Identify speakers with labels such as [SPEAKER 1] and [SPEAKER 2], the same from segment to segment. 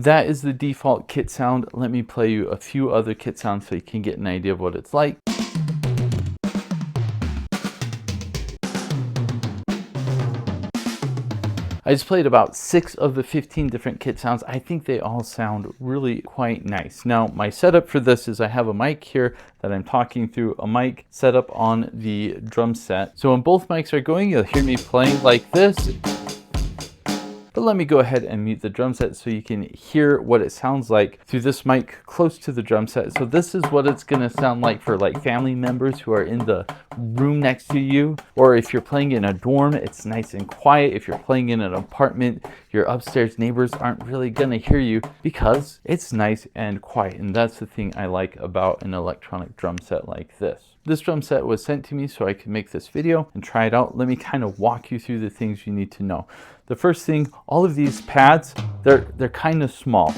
[SPEAKER 1] That is the default kit sound. Let me play you a few other kit sounds so you can get an idea of what it's like. I just played about 6 of the 15 different kit sounds. I think they all sound really quite nice. Now, my setup for this is I have a mic here that I'm talking through, a mic set up on the drum set. So when both mics are going, you'll hear me playing like this. But let me go ahead and mute the drum set so you can hear what it sounds like through this mic close to the drum set. So this is what it's gonna sound like for like family members who are in the room next to you, or if you're playing in a dorm, it's nice and quiet. If you're playing in an apartment, your upstairs neighbors aren't really gonna hear you because it's nice and quiet. And that's the thing I like about an electronic drum set like this. This drum set was sent to me so I could make this video and try it out. Let me kind of walk you through the things you need to know. The first thing, all of these pads, they're kind of small.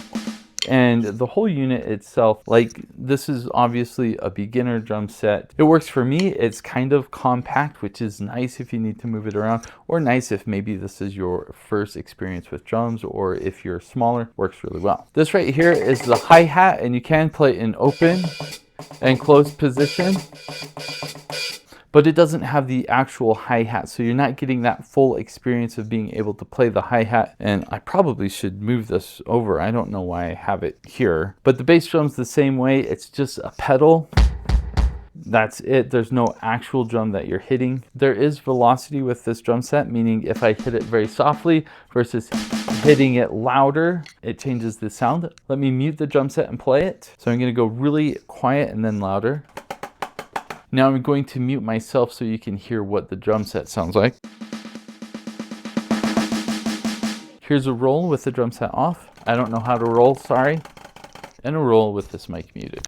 [SPEAKER 1] And the whole unit itself, like this is obviously a beginner drum set. It works for me. It's kind of compact, which is nice if you need to move it around, or nice if maybe this is your first experience with drums, or if you're smaller, works really well. This right here is the hi-hat, and you can play in open and closed position, but it doesn't have the actual hi-hat, so you're not getting that full experience of being able to play the hi-hat. And I probably should move this over. I don't know why I have it here, but the bass drum's the same way. It's just a pedal. That's it. There's no actual drum that you're hitting. There is velocity with this drum set, meaning if I hit it very softly versus hitting it louder, it changes the sound. Let me mute the drum set and play it. So I'm going to go really quiet and then louder. Now I'm going to mute myself so you can hear what the drum set sounds like. Here's a roll with the drum set off. I don't know how to roll, sorry. And a roll with this mic muted.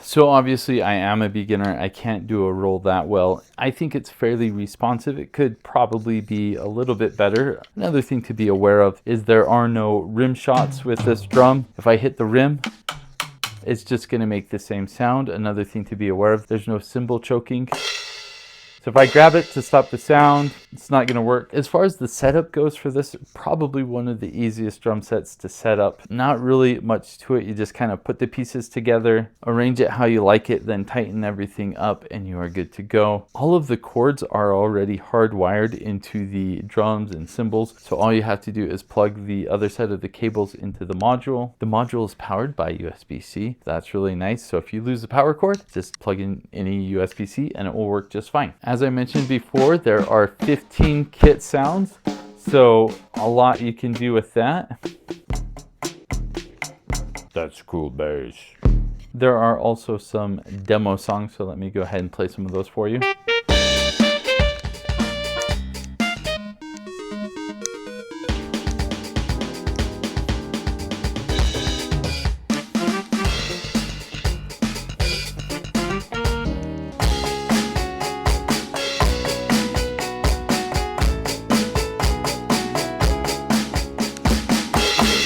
[SPEAKER 1] So obviously I am a beginner. I can't do a roll that well. I think it's fairly responsive. It could probably be a little bit better. Another thing to be aware of is there are no rim shots with this drum. If I hit the rim, it's just going to make the same sound. Another thing to be aware of, there's no cymbal choking. So if I grab it to stop the sound, it's not going to work. As far as the setup goes for this, probably one of the easiest drum sets to set up. Not really much to it. You just kind of put the pieces together, arrange it how you like it, then tighten everything up and you are good to go. All of the cords are already hardwired into the drums and cymbals. So all you have to do is plug the other side of the cables into the module. The module is powered by USB-C. That's really nice. So if you lose the power cord, just plug in any USB-C and it will work just fine. As I mentioned before, there are 15 kit sounds, so a lot you can do with that. That's cool bass. There are also some demo songs, so let me go ahead and play some of those for you.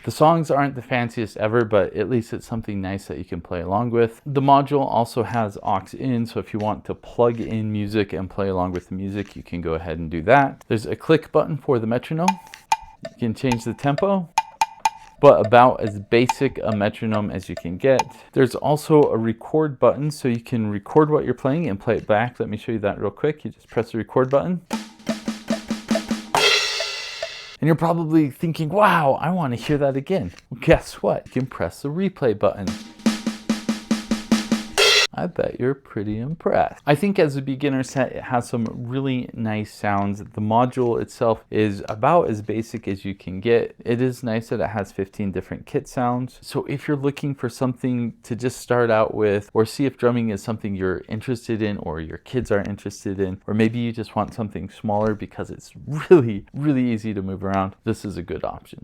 [SPEAKER 1] The songs aren't the fanciest ever, but at least it's something nice that you can play along with. The module also has aux in, so if you want to plug in music and play along with the music, you can go ahead and do that. There's a click button for the metronome. You can change the tempo, but about as basic a metronome as you can get. There's also a record button, so you can record what you're playing and play it back. Let me show you that real quick. You just press the record button. And you're probably thinking, wow, I want to hear that again. Well, guess what? You can press the replay button. I bet you're pretty impressed. I think as a beginner set, it has some really nice sounds. The module itself is about as basic as you can get. It is nice that it has 15 different kit sounds. So if you're looking for something to just start out with, or see if drumming is something you're interested in, or your kids are interested in, or maybe you just want something smaller because it's really, really easy to move around, this is a good option.